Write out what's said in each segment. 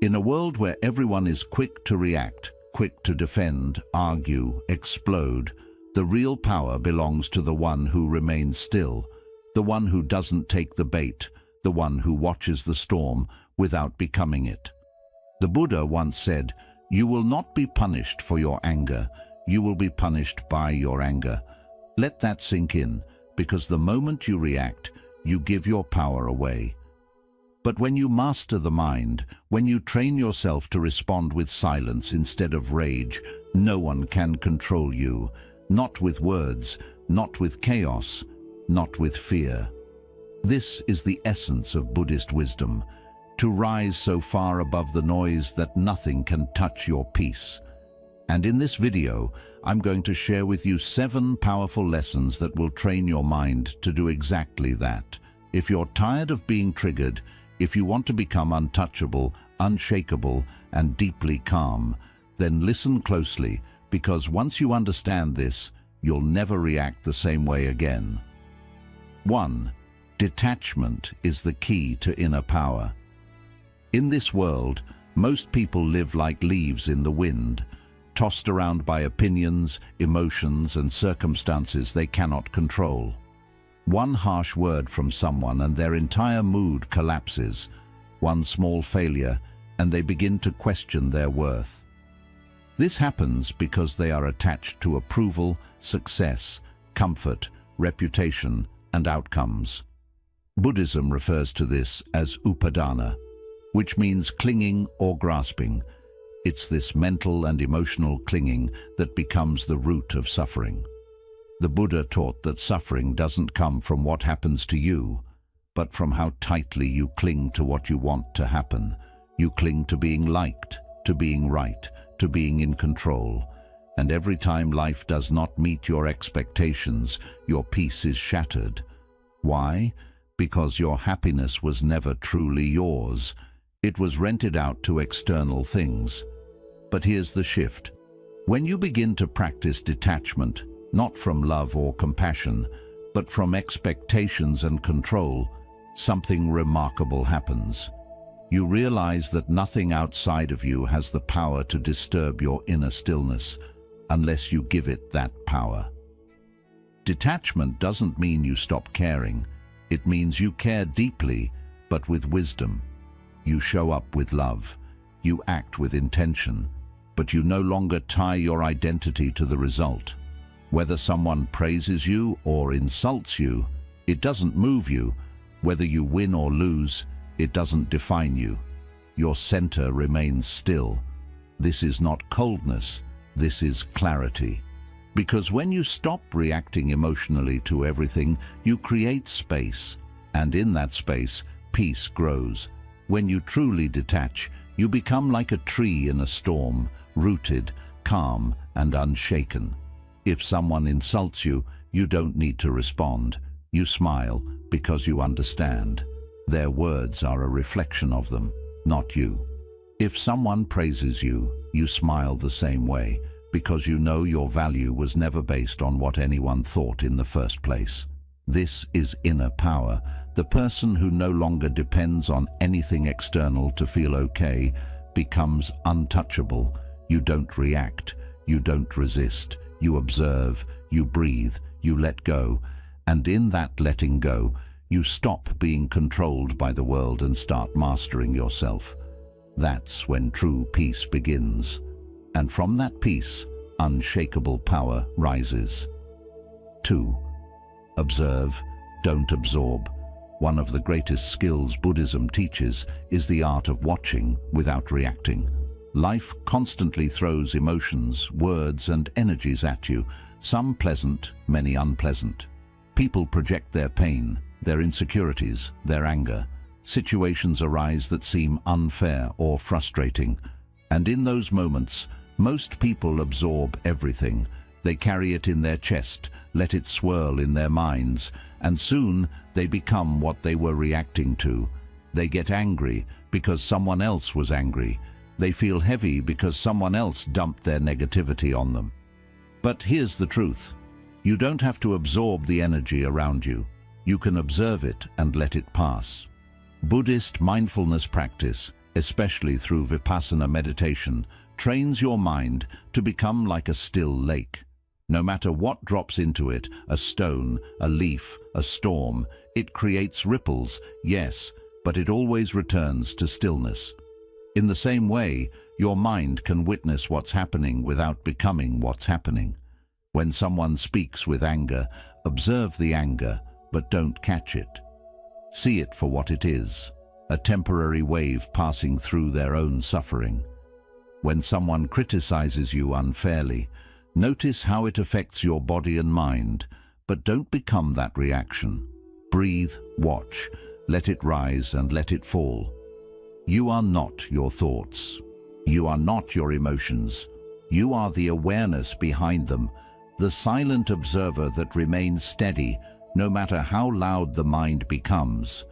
In a world where everyone is quick to react, quick to defend, argue, explode, the real power belongs to the one who remains still, the one who doesn't take the bait, the one who watches the storm without becoming it. The Buddha once said, "You will not be punished for your anger, you will be punished by your anger." Let that sink in, because the moment you react, you give your power away. But when you master the mind, when you train yourself to respond with silence instead of rage, no one can control you, not with words, not with chaos, not with fear. This is the essence of Buddhist wisdom, to rise so far above the noise that nothing can touch your peace. And in this video, I'm going to share with you 7 powerful lessons that will train your mind to do exactly that. If you're tired of being triggered, if you want to become untouchable, unshakable, and deeply calm, then listen closely, because once you understand this, you'll never react the same way again. 1. Detachment is the key to inner power. In this world, most people live like leaves in the wind, tossed around by opinions, emotions, and circumstances they cannot control. One harsh word from someone and their entire mood collapses. One small failure and they begin to question their worth. This happens because they are attached to approval, success, comfort, reputation, and outcomes. Buddhism refers to this as upadana, which means clinging or grasping. It's this mental and emotional clinging that becomes the root of suffering. The Buddha taught that suffering doesn't come from what happens to you, but from how tightly you cling to what you want to happen. You cling to being liked, to being right, to being in control. And every time life does not meet your expectations, your peace is shattered. Why? Because your happiness was never truly yours. It was rented out to external things. But here's the shift. When you begin to practice detachment, not from love or compassion, but from expectations and control, something remarkable happens. You realize that nothing outside of you has the power to disturb your inner stillness, unless you give it that power. Detachment doesn't mean you stop caring. It means you care deeply, but with wisdom. You show up with love. You act with intention, but you no longer tie your identity to the result. Whether someone praises you or insults you, it doesn't move you. Whether you win or lose, it doesn't define you. Your center remains still. This is not coldness, this is clarity. Because when you stop reacting emotionally to everything, you create space, and in that space, peace grows. When you truly detach, you become like a tree in a storm, rooted, calm, and unshaken. If someone insults you, you don't need to respond. You smile because you understand. Their words are a reflection of them, not you. If someone praises you, you smile the same way, because you know your value was never based on what anyone thought in the first place. This is inner power. The person who no longer depends on anything external to feel okay becomes untouchable. You don't react, you don't resist. You observe, you breathe, you let go, and in that letting go, you stop being controlled by the world and start mastering yourself. That's when true peace begins. And from that peace, unshakable power rises. 2. Observe, don't absorb. One of the greatest skills Buddhism teaches is the art of watching without reacting. Life constantly throws emotions, words, and energies at you, some pleasant, many unpleasant. People project their pain, their insecurities, their anger. Situations arise that seem unfair or frustrating. And in those moments, most people absorb everything. They carry it in their chest, let it swirl in their minds, and soon they become what they were reacting to. They get angry because someone else was angry. They feel heavy because someone else dumped their negativity on them. But here's the truth. You don't have to absorb the energy around you. You can observe it and let it pass. Buddhist mindfulness practice especially through Vipassana meditation, trains your mind to become like a still lake. No matter what drops into it, a stone, a leaf, a storm, it creates ripples, yes, but it always returns to stillness. In the same way, your mind can witness what's happening without becoming what's happening. When someone speaks with anger, observe the anger, but don't catch it. See it for what it is, a temporary wave passing through their own suffering. When someone criticizes you unfairly, notice how it affects your body and mind, but don't become that reaction. Breathe, watch, let it rise and let it fall. You are not your thoughts. You are not your emotions. You are the awareness behind them, the silent observer that remains steady no matter how loud the mind becomes.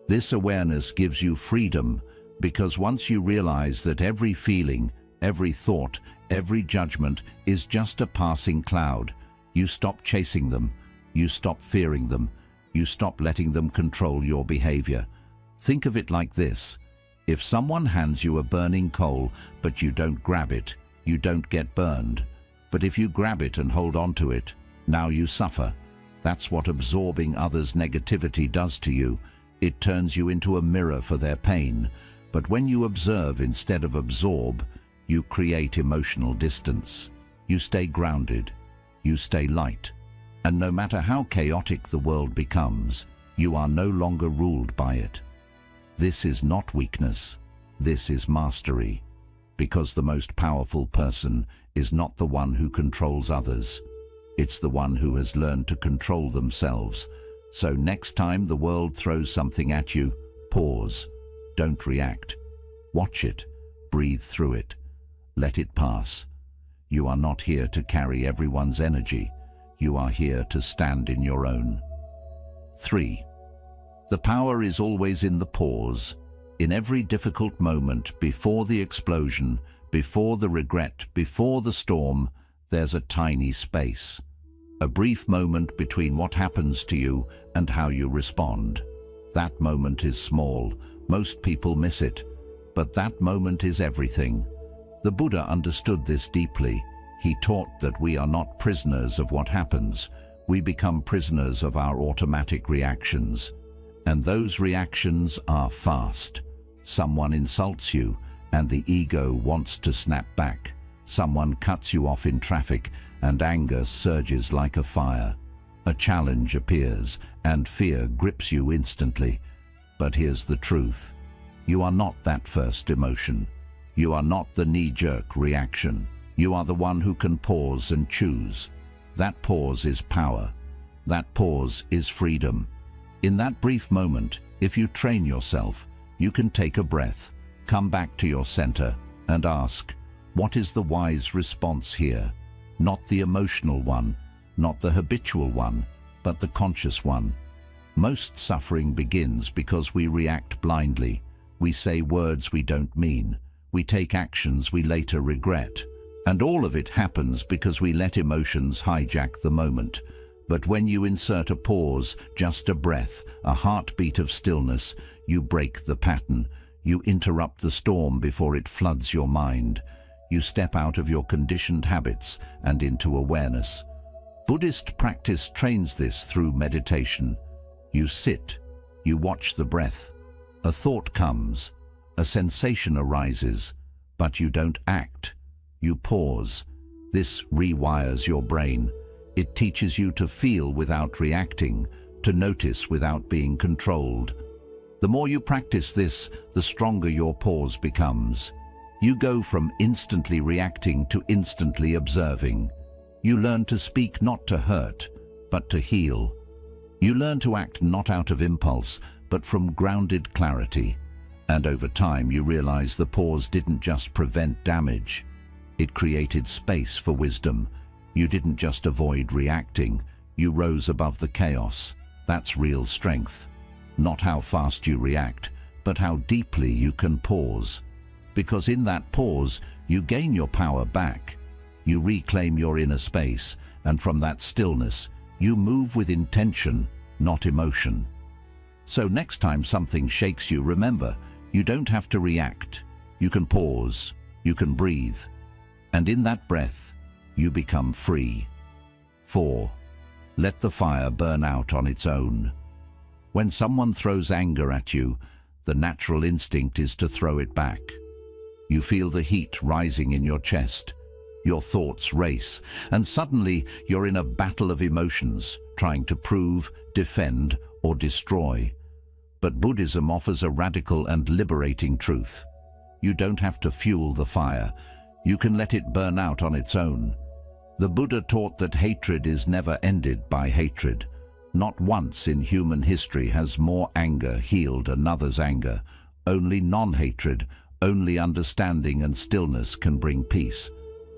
This awareness gives you freedom, because once you realize that every feeling, every thought, every judgment is just a passing cloud, you stop chasing them, you stop fearing them, you stop letting them control your behavior. Think of it like this. If someone hands you a burning coal, but you don't grab it, you don't get burned. But if you grab it and hold on to it, now you suffer. That's what absorbing others' negativity does to you. It turns you into a mirror for their pain. But when you observe instead of absorb, you create emotional distance. You stay grounded. You stay light. And no matter how chaotic the world becomes, you are no longer ruled by it. This is not weakness. This is mastery. Because the most powerful person is not the one who controls others. It's the one who has learned to control themselves. So next time the world throws something at you, pause. Don't react. Watch it. Breathe through it. Let it pass. You are not here to carry everyone's energy. You are here to stand in your own. 3. The power is always in the pause. In every difficult moment, before the explosion, before the regret, before the storm, there's a tiny space. A brief moment between what happens to you and how you respond. That moment is small. Most people miss it. But that moment is everything. The Buddha understood this deeply. He taught that we are not prisoners of what happens. We become prisoners of our automatic reactions. And those reactions are fast. Someone insults you, and the ego wants to snap back. Someone cuts you off in traffic, and anger surges like a fire. A challenge appears, and fear grips you instantly. But here's the truth. You are not that first emotion. You are not the knee-jerk reaction. You are the one who can pause and choose. That pause is power. That pause is freedom. In that brief moment, if you train yourself, you can take a breath, come back to your center, and ask, what is the wise response here? Not the emotional one, not the habitual one, but the conscious one. Most suffering begins because we react blindly. We say words we don't mean. We take actions we later regret. And all of it happens because we let emotions hijack the moment. But when you insert a pause, just a breath, a heartbeat of stillness, you break the pattern. You interrupt the storm before it floods your mind. You step out of your conditioned habits and into awareness. Buddhist practice trains this through meditation. You sit, you watch the breath. A thought comes, a sensation arises, but you don't act. You pause. This rewires your brain. It teaches you to feel without reacting, to notice without being controlled. The more you practice this, the stronger your pause becomes. You go from instantly reacting to instantly observing. You learn to speak not to hurt, but to heal. You learn to act not out of impulse, but from grounded clarity. And over time you realize the pause didn't just prevent damage. It created space for wisdom. You didn't just avoid reacting, you rose above the chaos. That's real strength. Not how fast you react, but how deeply you can pause. Because in that pause, you gain your power back. You reclaim your inner space, and from that stillness, you move with intention, not emotion. So next time something shakes you, remember, You don't have to react. You can pause. You can breathe. And in that breath, you become free. 4. Let the fire burn out on its own. When someone throws anger at you, the natural instinct is to throw it back. You feel the heat rising in your chest. Your thoughts race, and suddenly you're in a battle of emotions, trying to prove, defend, or destroy. But Buddhism offers a radical and liberating truth. You don't have to fuel the fire. You can let it burn out on its own. The Buddha taught that hatred is never ended by hatred. Not once in human history has more anger healed another's anger. Only non-hatred, only understanding and stillness can bring peace.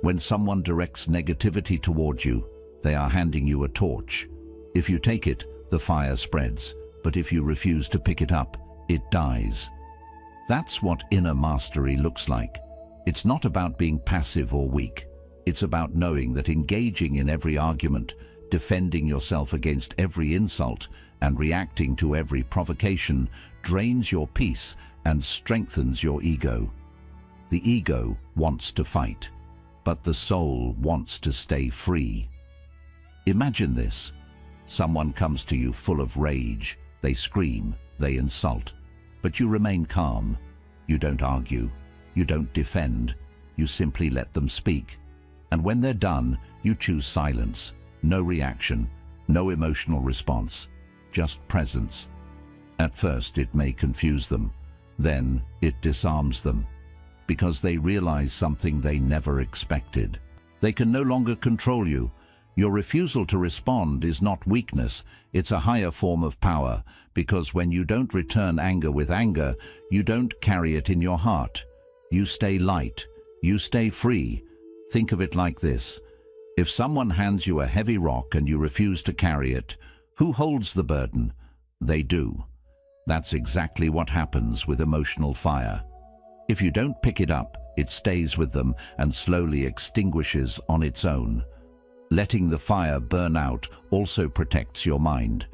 When someone directs negativity toward you, they are handing you a torch. If you take it, the fire spreads, but if you refuse to pick it up, it dies. That's what inner mastery looks like. It's not about being passive or weak. It's about knowing that engaging in every argument, defending yourself against every insult, and reacting to every provocation drains your peace and strengthens your ego. The ego wants to fight, but the soul wants to stay free. Imagine this. Someone comes to you full of rage. They scream, they insult, but you remain calm. You don't argue. You don't defend. You simply let them speak. And when they're done, you choose silence. No reaction, no emotional response, just presence. At first it may confuse them. Then it disarms them, because they realize something they never expected. They can no longer control you. Your refusal to respond is not weakness, it's a higher form of power, because when you don't return anger with anger, you don't carry it in your heart. You stay light, you stay free. Think of it like this. If someone hands you a heavy rock and you refuse to carry it, who holds the burden? They do. That's exactly what happens with emotional fire. If you don't pick it up, it stays with them and slowly extinguishes on its own. Letting the fire burn out also protects your mind.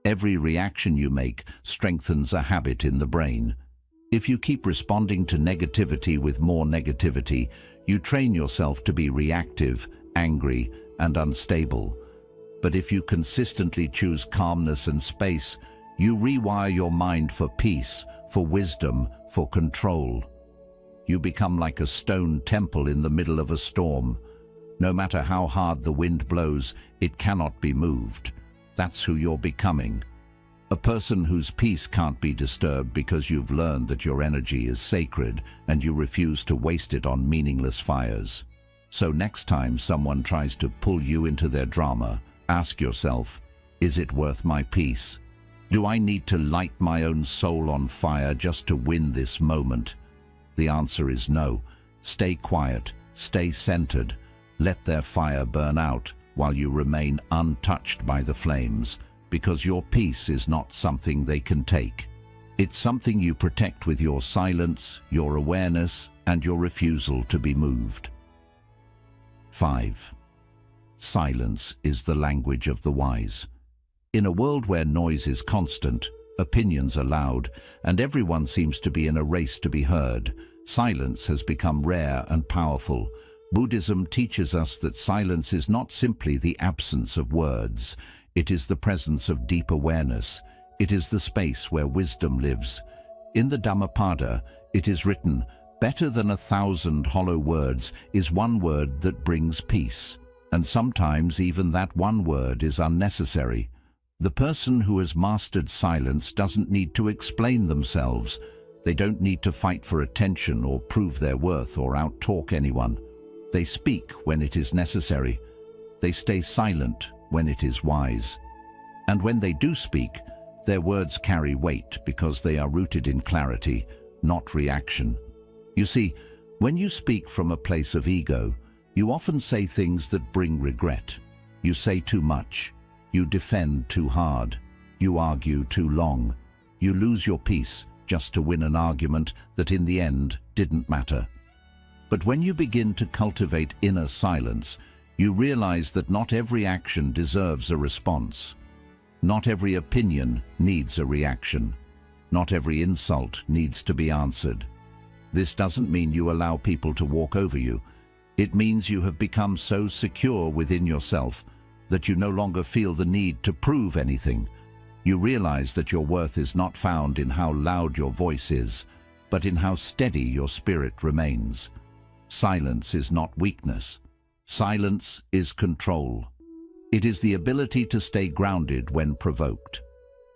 Every reaction you make strengthens a habit in the brain. If you keep responding to negativity with more negativity, you train yourself to be reactive, angry, and unstable. But if you consistently choose calmness and space, you rewire your mind for peace, for wisdom, for control. You become like a stone temple in the middle of a storm. No matter how hard the wind blows, it cannot be moved. That's who you're becoming. A person whose peace can't be disturbed because you've learned that your energy is sacred and you refuse to waste it on meaningless fires. So next time someone tries to pull you into their drama, ask yourself, is it worth my peace? Do I need to light my own soul on fire just to win this moment? The answer is no. Stay quiet, stay centered. Let their fire burn out while you remain untouched by the flames, because your peace is not something they can take. It's something you protect with your silence, your awareness, and your refusal to be moved. 5. Silence is the language of the wise. In a world where noise is constant, opinions are loud, and everyone seems to be in a race to be heard, silence has become rare and powerful. Buddhism teaches us that silence is not simply the absence of words. It is the presence of deep awareness. It is the space where wisdom lives. In the Dhammapada, it is written, "Better than 1,000 hollow words is one word that brings peace." And sometimes even that one word is unnecessary. The person who has mastered silence doesn't need to explain themselves. They don't need to fight for attention or prove their worth or out-talk anyone. They speak when it is necessary. They stay silent when it is wise. And when they do speak, their words carry weight because they are rooted in clarity, not reaction. You see, when you speak from a place of ego, you often say things that bring regret. You say too much. You defend too hard. You argue too long. You lose your peace just to win an argument that in the end didn't matter. But when you begin to cultivate inner silence, you realize that not every action deserves a response. Not every opinion needs a reaction. Not every insult needs to be answered. This doesn't mean you allow people to walk over you. It means you have become so secure within yourself that you no longer feel the need to prove anything. You realize that your worth is not found in how loud your voice is, but in how steady your spirit remains. Silence is not weakness. Silence is control. It is the ability to stay grounded when provoked.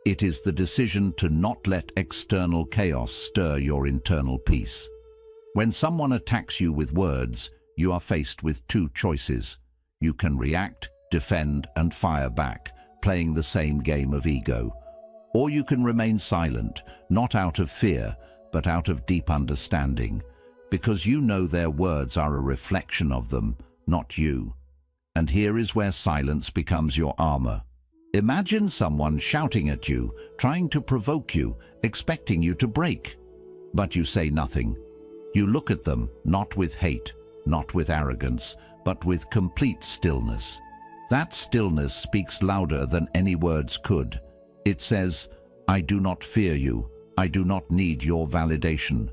It is the decision to not let external chaos stir your internal peace. When someone attacks you with words, you are faced with two choices. You can react, defend, and fire back, playing the same game of ego. Or you can remain silent, not out of fear, but out of deep understanding, because you know their words are a reflection of them, not you. And here is where silence becomes your armor. Imagine someone shouting at you, trying to provoke you, expecting you to break. But you say nothing. You look at them, not with hate, not with arrogance, but with complete stillness. That stillness speaks louder than any words could. It says, "I do not fear you. I do not need your validation.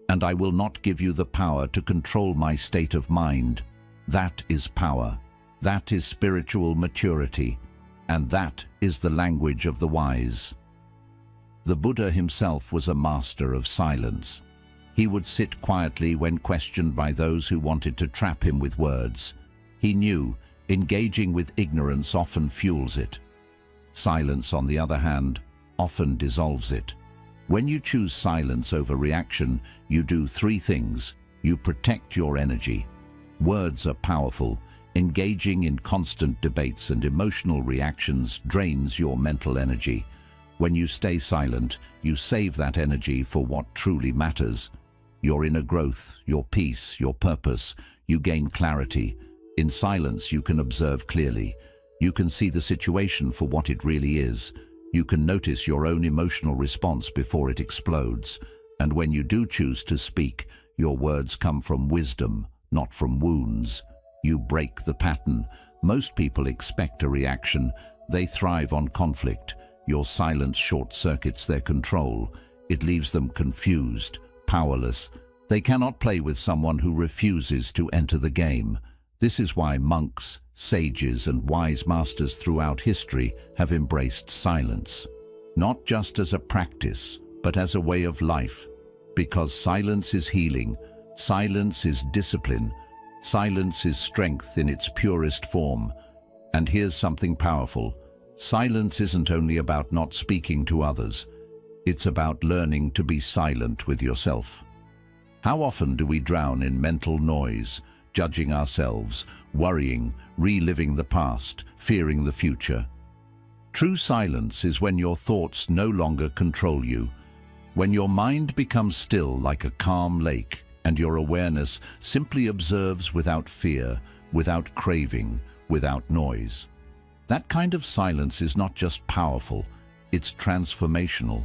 And I will not give you the power to control my state of mind." That is power. That is spiritual maturity. And that is the language of the wise. The Buddha himself was a master of silence. He would sit quietly when questioned by those who wanted to trap him with words. He knew engaging with ignorance often fuels it. Silence, on the other hand, often dissolves it. When you choose silence over reaction, you do three things. You protect your energy. Words are powerful. Engaging in constant debates and emotional reactions drains your mental energy. When you stay silent, you save that energy for what truly matters. Your inner growth, your peace, your purpose. You gain clarity. In silence, you can observe clearly. You can see the situation for what it really is. You can notice your own emotional response before it explodes. And when you do choose to speak, your words come from wisdom, not from wounds. You break the pattern. Most people expect a reaction. They thrive on conflict. Your silence short-circuits their control. It leaves them confused, powerless. They cannot play with someone who refuses to enter the game. This is why monks, sages, and wise masters throughout history have embraced silence. Not just as a practice, but as a way of life. Because silence is healing. Silence is discipline. Silence is strength in its purest form. And here's something powerful. Silence isn't only about not speaking to others. It's about learning to be silent with yourself. How often do we drown in mental noise, judging ourselves, worrying, reliving the past, fearing the future? True silence is when your thoughts no longer control you, when your mind becomes still like a calm lake, and your awareness simply observes without fear, without craving, without noise. That kind of silence is not just powerful, it's transformational.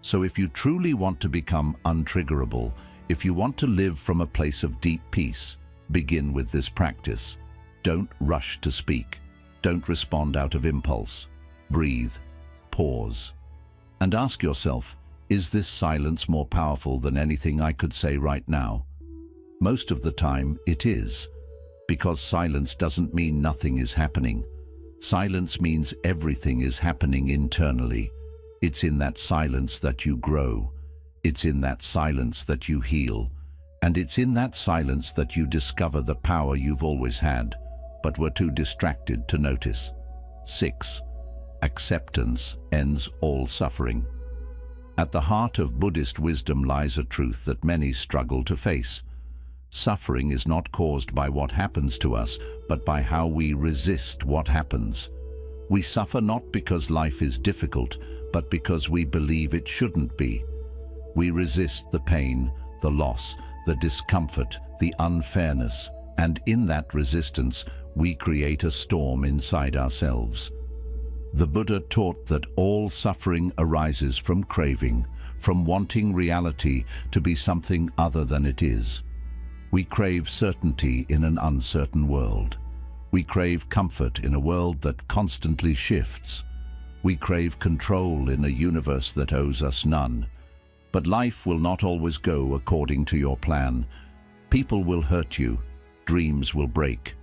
So if you truly want to become untriggerable, if you want to live from a place of deep peace, begin with this practice. Don't rush to speak. Don't respond out of impulse. Breathe. Pause. And ask yourself, is this silence more powerful than anything I could say right now? Most of the time, it is. Because silence doesn't mean nothing is happening. Silence means everything is happening internally. It's in that silence that you grow. It's in that silence that you heal. And it's in that silence that you discover the power you've always had, but were too distracted to notice. 6. Acceptance ends all suffering. At the heart of Buddhist wisdom lies a truth that many struggle to face. Suffering is not caused by what happens to us, but by how we resist what happens. We suffer not because life is difficult, but because we believe it shouldn't be. We resist the pain, the loss, the discomfort, the unfairness, and in that resistance, we create a storm inside ourselves. The Buddha taught that all suffering arises from craving, from wanting reality to be something other than it is. We crave certainty in an uncertain world. We crave comfort in a world that constantly shifts. We crave control in a universe that owes us none. But life will not always go according to your plan. People will hurt you, dreams will break,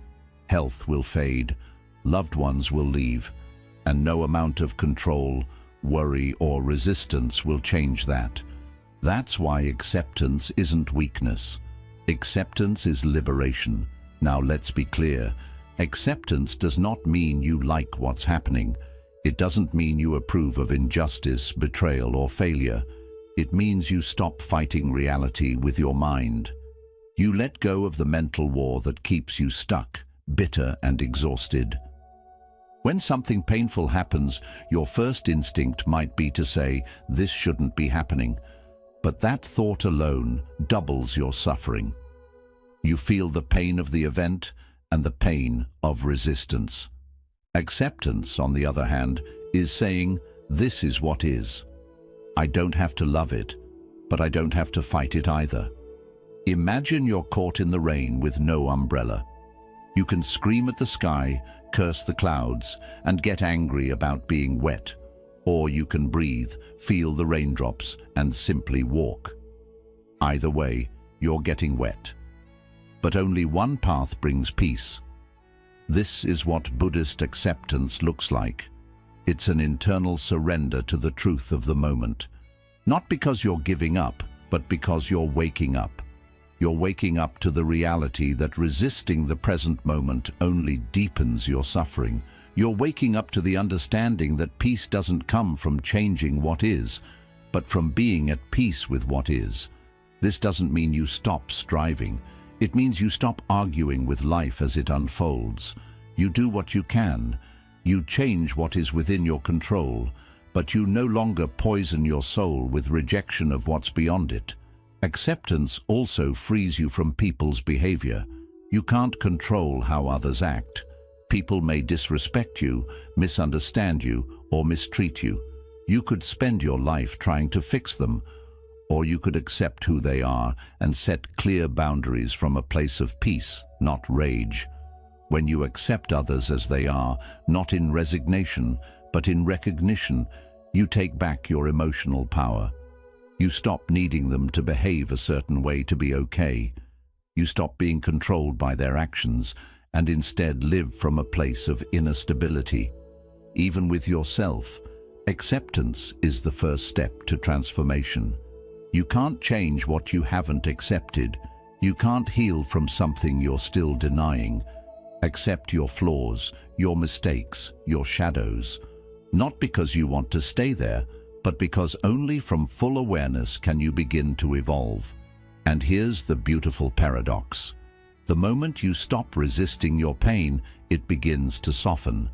health will fade, loved ones will leave, and no amount of control, worry, or resistance will change that. That's why acceptance isn't weakness. Acceptance is liberation. Now let's be clear. Acceptance does not mean you like what's happening. It doesn't mean you approve of injustice, betrayal, or failure. It means you stop fighting reality with your mind. You let go of the mental war that keeps you stuck, bitter, and exhausted. When something painful happens, your first instinct might be to say, "This shouldn't be happening." But that thought alone doubles your suffering. You feel the pain of the event and the pain of resistance. Acceptance, on the other hand, is saying, "This is what is. I don't have to love it, but I don't have to fight it either." Imagine you're caught in the rain with no umbrella. You can scream at the sky, curse the clouds, and get angry about being wet. Or you can breathe, feel the raindrops, and simply walk. Either way, you're getting wet. But only one path brings peace. This is what Buddhist acceptance looks like. It's an internal surrender to the truth of the moment. Not because you're giving up, but because you're waking up. You're waking up to the reality that resisting the present moment only deepens your suffering. You're waking up to the understanding that peace doesn't come from changing what is, but from being at peace with what is. This doesn't mean you stop striving. It means you stop arguing with life as it unfolds. You do what you can. You change what is within your control, but you no longer poison your soul with rejection of what's beyond it. Acceptance also frees you from people's behavior. You can't control how others act. People may disrespect you, misunderstand you, or mistreat you. You could spend your life trying to fix them, or you could accept who they are and set clear boundaries from a place of peace, not rage. When you accept others as they are, not in resignation, but in recognition, you take back your emotional power. You stop needing them to behave a certain way to be okay. You stop being controlled by their actions and instead live from a place of inner stability. Even with yourself, acceptance is the first step to transformation. You can't change what you haven't accepted. You can't heal from something you're still denying. Accept your flaws, your mistakes, your shadows. Not because you want to stay there, but because only from full awareness can you begin to evolve. And here's the beautiful paradox. The moment you stop resisting your pain, it begins to soften.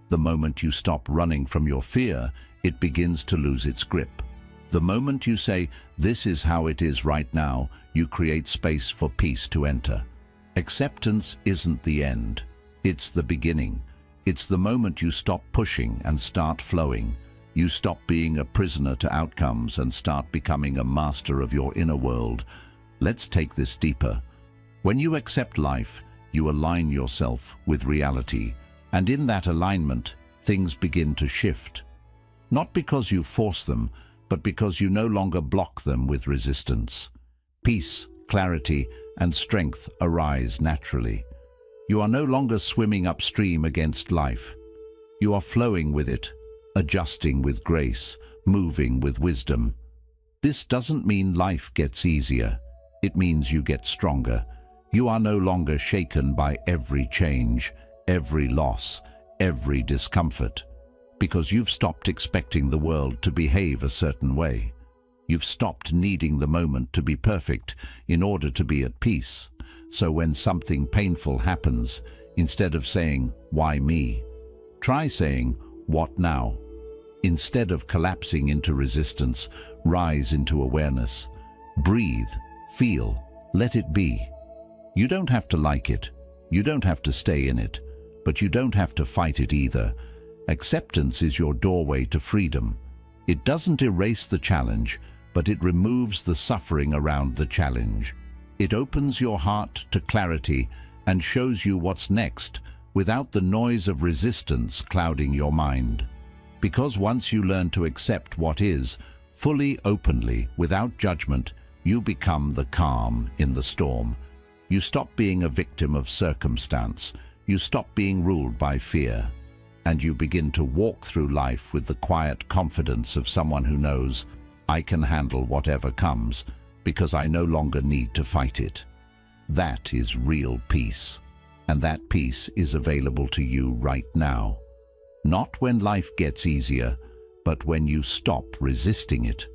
The moment you stop running from your fear, it begins to lose its grip. The moment you say, "This is how it is right now," you create space for peace to enter. Acceptance isn't the end. It's the beginning. It's the moment you stop pushing and start flowing. You stop being a prisoner to outcomes and start becoming a master of your inner world. Let's take this deeper. When you accept life, you align yourself with reality. And in that alignment, things begin to shift. Not because you force them, but because you no longer block them with resistance. Peace, clarity, and strength arise naturally. You are no longer swimming upstream against life. You are flowing with it, adjusting with grace, moving with wisdom. This doesn't mean life gets easier. It means you get stronger. You are no longer shaken by every change, every loss, every discomfort, because you've stopped expecting the world to behave a certain way. You've stopped needing the moment to be perfect in order to be at peace. So when something painful happens, instead of saying, "Why me?" try saying, "What now?" Instead of collapsing into resistance, rise into awareness. Breathe, feel, let it be. You don't have to like it. You don't have to stay in it. But you don't have to fight it either. Acceptance is your doorway to freedom. It doesn't erase the challenge, but it removes the suffering around the challenge. It opens your heart to clarity and shows you what's next without the noise of resistance clouding your mind. Because once you learn to accept what is, Fully, openly, without judgment, you become the calm in the storm. You stop being a victim of circumstance. You stop being ruled by fear. And you begin to walk through life with the quiet confidence of someone who knows, I can handle whatever comes because I no longer need to fight it. That is real peace. And that peace is available to you right now. Not when life gets easier, but when you stop resisting it.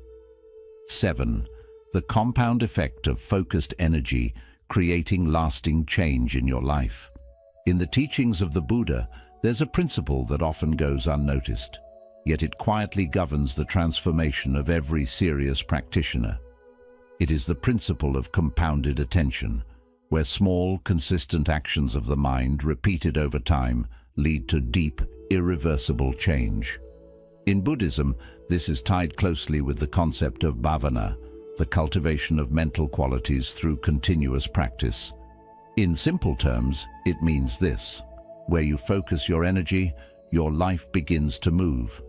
7. The compound effect of focused energy creating lasting change in your life. In the teachings of the Buddha, there's a principle that often goes unnoticed, yet it quietly governs the transformation of every serious practitioner. It is the principle of compounded attention, where small, consistent actions of the mind repeated over time lead to deep, irreversible change. In Buddhism, this is tied closely with the concept of bhavana, the cultivation of mental qualities through continuous practice. In simple terms, it means this: where you focus your energy, your life begins to move.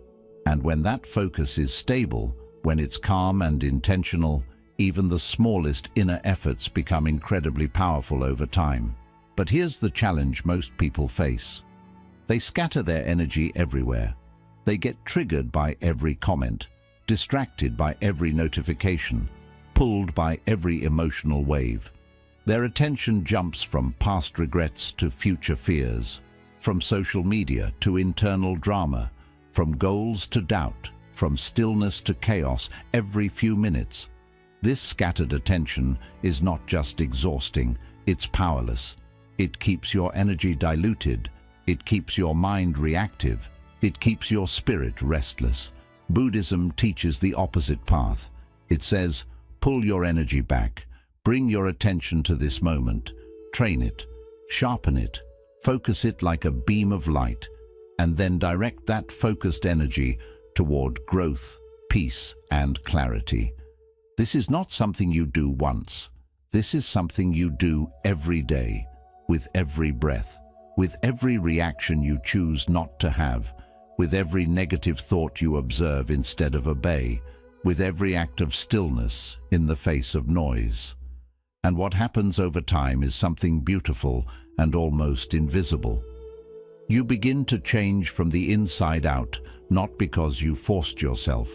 And when that focus is stable, when it's calm and intentional, even the smallest inner efforts become incredibly powerful over time. But here's the challenge most people face. They scatter their energy everywhere. They get triggered by every comment, distracted by every notification, pulled by every emotional wave. Their attention jumps from past regrets to future fears, from social media to internal drama, from goals to doubt, from stillness to chaos every few minutes. This scattered attention is not just exhausting, it's powerless. It keeps your energy diluted, it keeps your mind reactive, it keeps your spirit restless. Buddhism teaches the opposite path. It says, pull your energy back, bring your attention to this moment, train it, sharpen it, focus it like a beam of light, and then direct that focused energy toward growth, peace, and clarity. This is not something you do once. This is something you do every day, with every breath, with every reaction you choose not to have, with every negative thought you observe instead of obey, with every act of stillness in the face of noise. And what happens over time is something beautiful and almost invisible. You begin to change from the inside out, not because you forced yourself,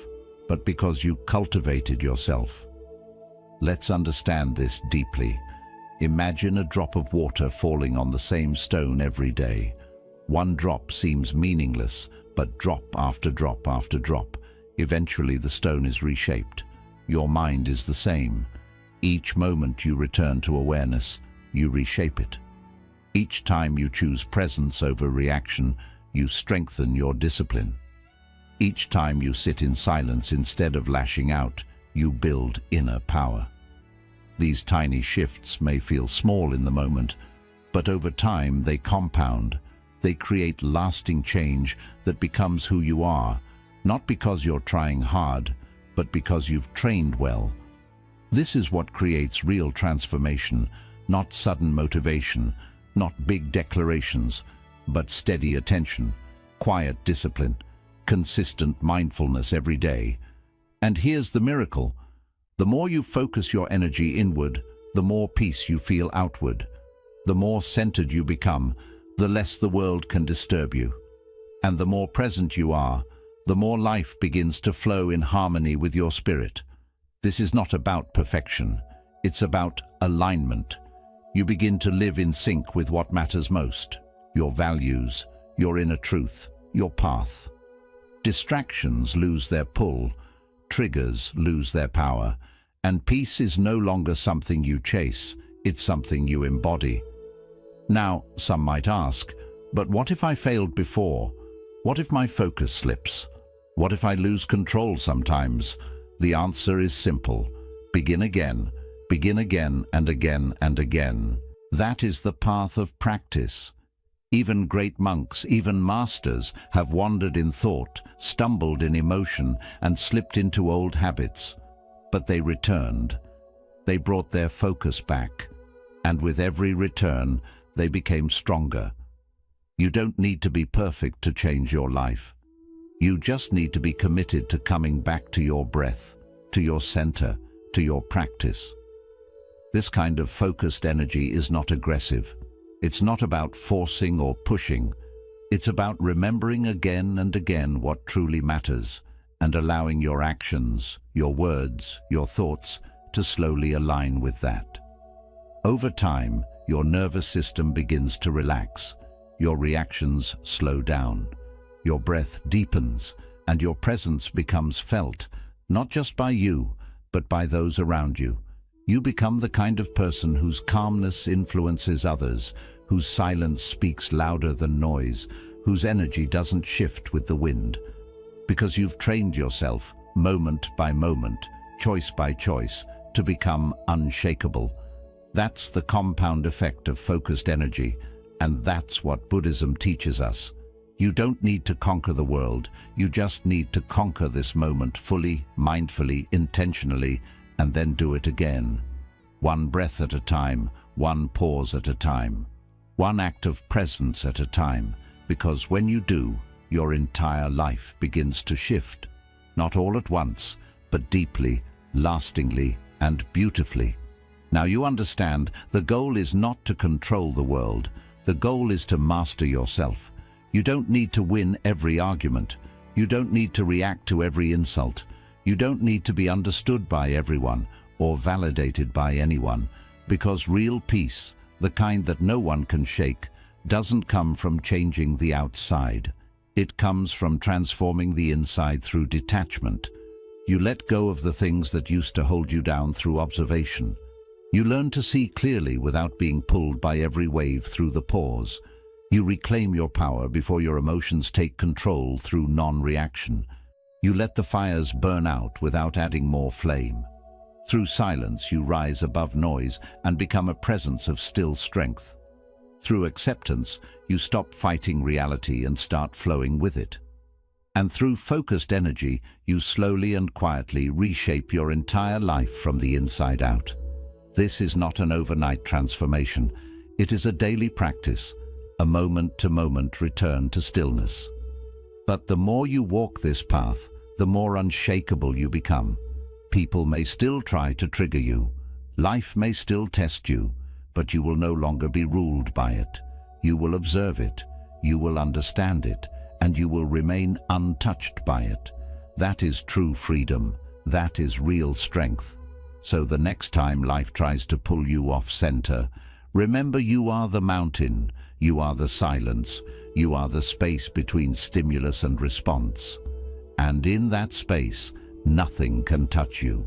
but because you cultivated yourself. Let's understand this deeply. Imagine a drop of water falling on the same stone every day. One drop seems meaningless, but drop after drop after drop, eventually the stone is reshaped. Your mind is the same. Each moment you return to awareness, you reshape it. Each time you choose presence over reaction, you strengthen your discipline. Each time you sit in silence instead of lashing out, you build inner power. These tiny shifts may feel small in the moment, but over time they compound. They create lasting change that becomes who you are, not because you're trying hard, but because you've trained well. This is what creates real transformation, not sudden motivation, not big declarations, but steady attention, quiet discipline, consistent mindfulness every day. And here's the miracle. The more you focus your energy inward, the more peace you feel outward. The more centered you become, the less the world can disturb you. And the more present you are, the more life begins to flow in harmony with your spirit. This is not about perfection. It's about alignment. You begin to live in sync with what matters most, your values, your inner truth, your path. Distractions lose their pull, triggers lose their power, and peace is no longer something you chase, it's something you embody. Now, some might ask, but what if I failed before? What if my focus slips? What if I lose control sometimes? The answer is simple. Begin again and again and again. That is the path of practice. Even great monks, even masters, have wandered in thought, stumbled in emotion, and slipped into old habits. But they returned. They brought their focus back. And with every return, they became stronger. You don't need to be perfect to change your life. You just need to be committed to coming back to your breath, to your center, to your practice. This kind of focused energy is not aggressive. It's not about forcing or pushing. It's about remembering again and again what truly matters and allowing your actions, your words, your thoughts to slowly align with that. Over time, your nervous system begins to relax, your reactions slow down, your breath deepens, and your presence becomes felt, not just by you, but by those around you. You become the kind of person whose calmness influences others, whose silence speaks louder than noise, whose energy doesn't shift with the wind. Because you've trained yourself, moment by moment, choice by choice, to become unshakable. That's the compound effect of focused energy, and that's what Buddhism teaches us. You don't need to conquer the world, you just need to conquer this moment fully, mindfully, intentionally, and then do it again. One breath at a time, one pause at a time, one act of presence at a time, because when you do, your entire life begins to shift. Not all at once, but deeply, lastingly, and beautifully. Now you understand, the goal is not to control the world. The goal is to master yourself. You don't need to win every argument. You don't need to react to every insult. You don't need to be understood by everyone or validated by anyone, because real peace, the kind that no one can shake, doesn't come from changing the outside. It comes from transforming the inside through detachment. You let go of the things that used to hold you down through observation. You learn to see clearly without being pulled by every wave through the pause. You reclaim your power before your emotions take control through non-reaction. You let the fires burn out without adding more flame. Through silence, you rise above noise and become a presence of still strength. Through acceptance, you stop fighting reality and start flowing with it. And through focused energy, you slowly and quietly reshape your entire life from the inside out. This is not an overnight transformation. It is a daily practice, a moment-to-moment return to stillness. But the more you walk this path, the more unshakable you become. People may still try to trigger you. Life may still test you, but you will no longer be ruled by it. You will observe it, you will understand it, and you will remain untouched by it. That is true freedom. That is real strength. So the next time life tries to pull you off center, remember you are the mountain, you are the silence, you are the space between stimulus and response. And in that space, nothing can touch you.